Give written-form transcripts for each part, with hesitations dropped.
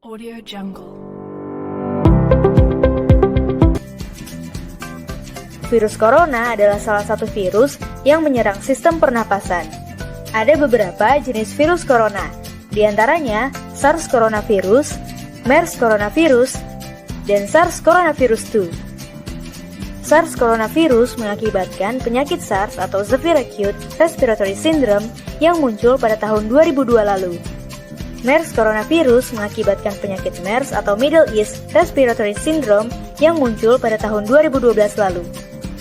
Audio Jungle. Virus corona adalah salah satu virus yang menyerang sistem pernapasan. Ada beberapa jenis virus corona, di antaranya SARS coronavirus, MERS coronavirus, dan SARS coronavirus 2. SARS coronavirus mengakibatkan penyakit SARS atau Severe Acute Respiratory Syndrome yang muncul pada tahun 2002 lalu. MERS coronavirus mengakibatkan penyakit MERS atau Middle East Respiratory Syndrome yang muncul pada tahun 2012 lalu.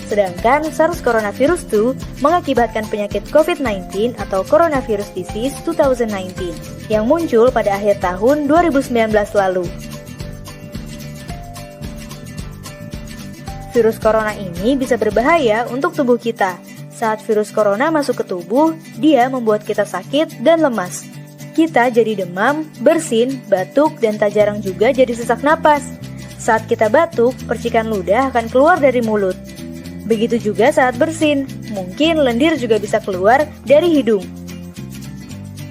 Sedangkan SARS coronavirus 2 mengakibatkan penyakit COVID-19 atau Coronavirus Disease 2019 yang muncul pada akhir tahun 2019 lalu. Virus corona ini bisa berbahaya untuk tubuh kita. Saat virus corona masuk ke tubuh, dia membuat kita sakit dan lemas. Kita jadi demam, bersin, batuk, dan tak jarang juga jadi sesak napas. Saat kita batuk, percikan ludah akan keluar dari mulut. Begitu juga saat bersin, mungkin lendir juga bisa keluar dari hidung.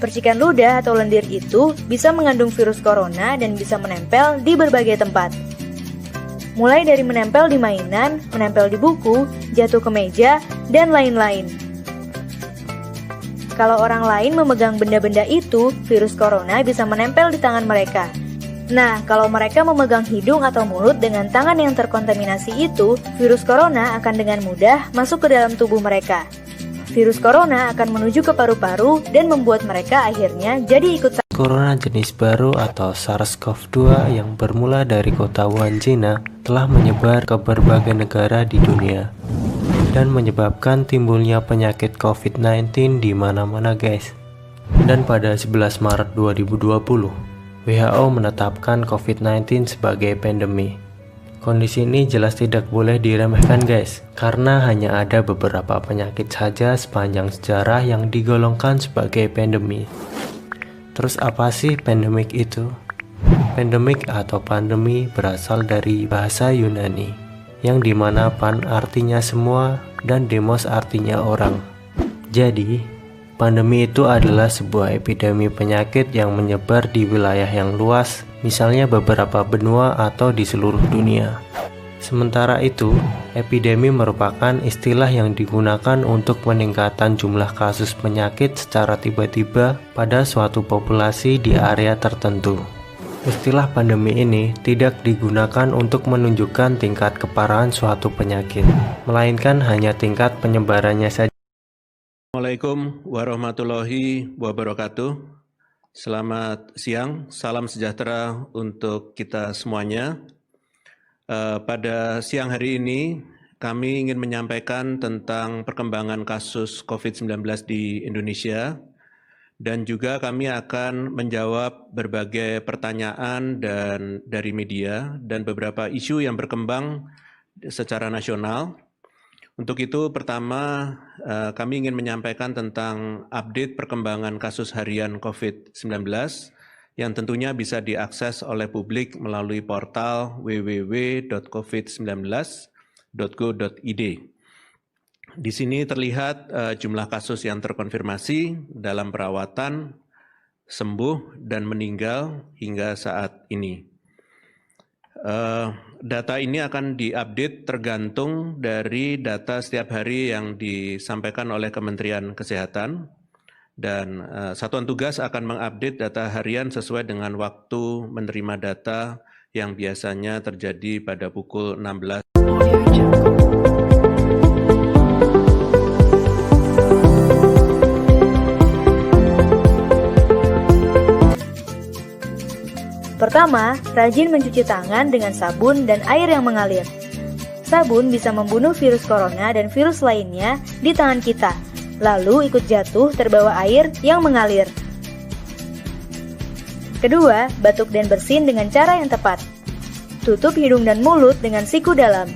Percikan ludah atau lendir itu bisa mengandung virus corona dan bisa menempel di berbagai tempat. Mulai dari menempel di mainan, menempel di buku, jatuh ke meja, dan lain-lain. Kalau orang lain memegang benda-benda itu, virus corona bisa menempel di tangan mereka. Nah, kalau mereka memegang hidung atau mulut dengan tangan yang terkontaminasi itu, virus corona akan dengan mudah masuk ke dalam tubuh mereka. Virus corona akan menuju ke paru-paru dan membuat mereka akhirnya jadi ikut sakit. Corona jenis baru atau SARS-CoV-2 yang bermula dari kota Wuhan, China telah menyebar ke berbagai negara di dunia dan menyebabkan timbulnya penyakit COVID-19 di mana-mana guys. Dan pada 11 Maret 2020, WHO menetapkan COVID-19 sebagai pandemi. Kondisi ini jelas tidak boleh diremehkan guys, karena hanya ada beberapa penyakit saja sepanjang sejarah yang digolongkan sebagai pandemi. Terus apa sih pandemik itu? Pandemik atau pandemi berasal dari bahasa Yunani, yang dimana pan artinya semua dan demos artinya orang. Jadi, pandemi itu adalah sebuah epidemi penyakit yang menyebar di wilayah yang luas, misalnya beberapa benua atau di seluruh dunia. Sementara itu, epidemi merupakan istilah yang digunakan untuk peningkatan jumlah kasus penyakit secara tiba-tiba pada suatu populasi di area tertentu. Istilah pandemi ini tidak digunakan untuk menunjukkan tingkat keparahan suatu penyakit, melainkan hanya tingkat penyebarannya saja. Assalamualaikum warahmatullahi wabarakatuh. Selamat siang, salam sejahtera untuk kita semuanya. Pada siang hari ini, kami ingin menyampaikan tentang perkembangan kasus COVID-19 di Indonesia, dan juga kami akan menjawab berbagai pertanyaan dari media dan beberapa isu yang berkembang secara nasional. Untuk itu, pertama, kami ingin menyampaikan tentang update perkembangan kasus harian COVID-19 yang tentunya bisa diakses oleh publik melalui portal www.covid19.go.id. Di sini terlihat jumlah kasus yang terkonfirmasi dalam perawatan, sembuh, dan meninggal hingga saat ini. Data ini akan diupdate tergantung dari data setiap hari yang disampaikan oleh Kementerian Kesehatan, dan Satuan Tugas akan mengupdate data harian sesuai dengan waktu menerima data yang biasanya terjadi pada pukul 16. Audio Jungle. Pertama, rajin mencuci tangan dengan sabun dan air yang mengalir. Sabun bisa membunuh virus corona dan virus lainnya di tangan kita, lalu ikut jatuh terbawa air yang mengalir. Kedua, batuk dan bersin dengan cara yang tepat. Tutup hidung dan mulut dengan siku dalam.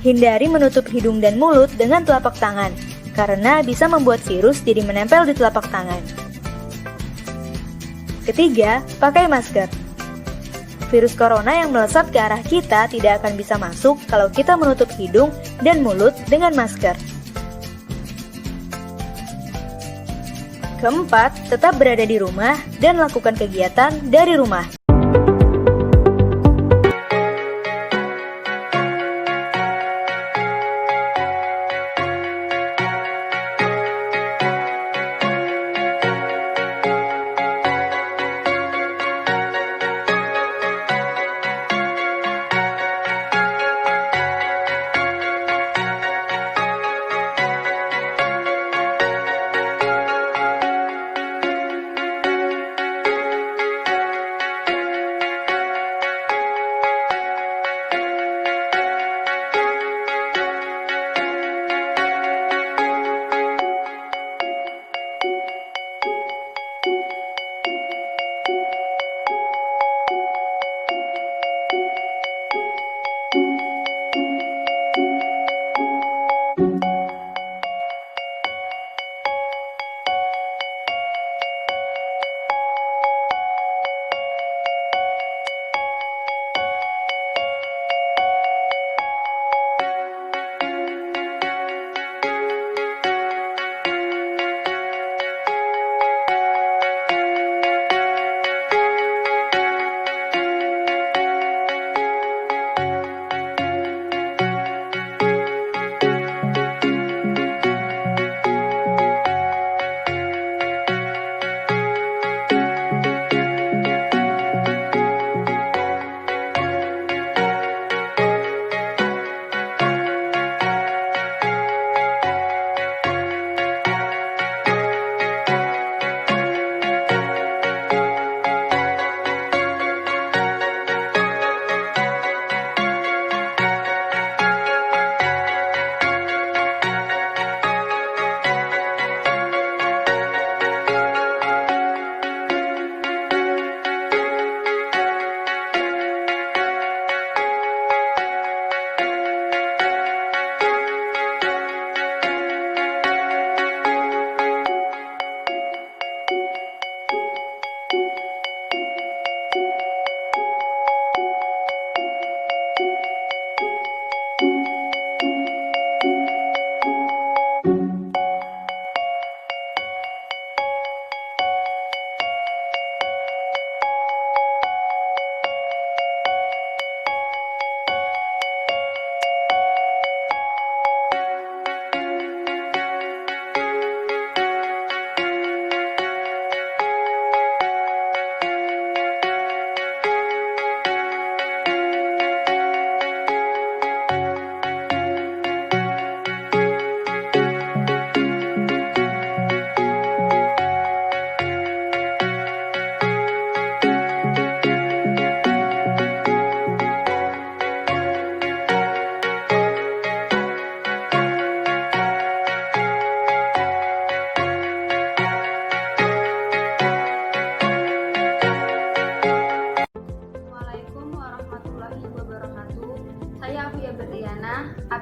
Hindari menutup hidung dan mulut dengan telapak tangan, karena bisa membuat virus jadi menempel di telapak tangan. Ketiga, pakai masker. Virus corona yang melesat ke arah kita tidak akan bisa masuk kalau kita menutup hidung dan mulut dengan masker. Keempat, tetap berada di rumah dan lakukan kegiatan dari rumah.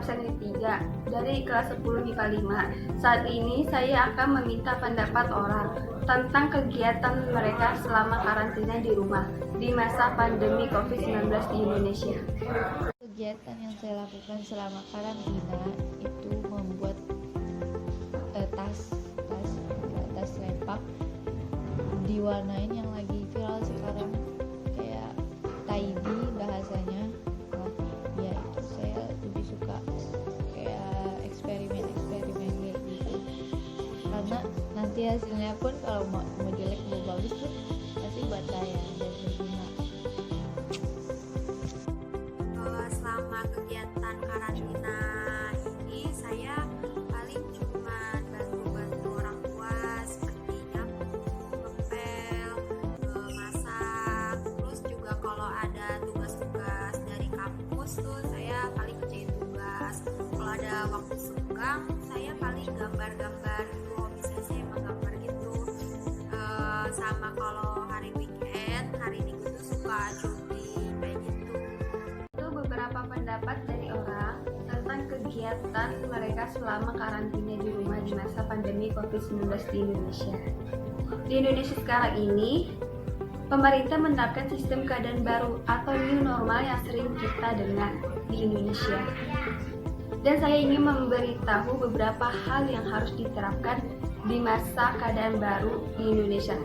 absen 3 dari kelas 10 MIPA 5. Saat ini saya akan meminta pendapat orang tentang kegiatan mereka selama karantina di rumah di masa pandemi COVID-19 di Indonesia. Kegiatan yang saya lakukan selama karantina itu membuat tas sempak diwarnain yang lagi viral sekarang, kayak tidy bahasanya. Ya itu saya lebih suka kayak eksperimen kayak gitu, karena nanti hasilnya pun kalau mau jelek mau bagus tuh pasti buat saya dan berguna. Selama kegiatan karantina ini saya paling cuma bantu orang tua seperti nyapu, ngepel, masak. Terus juga kalau ada tugas-tugas dari kampus tuh saya paling kerjain tugas. Kalau ada waktu senggang saya paling gambar-gambar gitu, misalnya saya menggambar gitu. Sama kalau hari weekend, hari minggu tuh suka jogging kayak gitu. Itu beberapa pendapat dari orang tentang kegiatan mereka selama karantina di rumah di masa pandemi COVID-19 di Indonesia. Di Indonesia sekarang ini, pemerintah menerapkan sistem keadaan baru atau new normal yang sering kita dengar di Indonesia. Dan saya ingin memberitahu beberapa hal yang harus diterapkan di masa keadaan baru di Indonesia.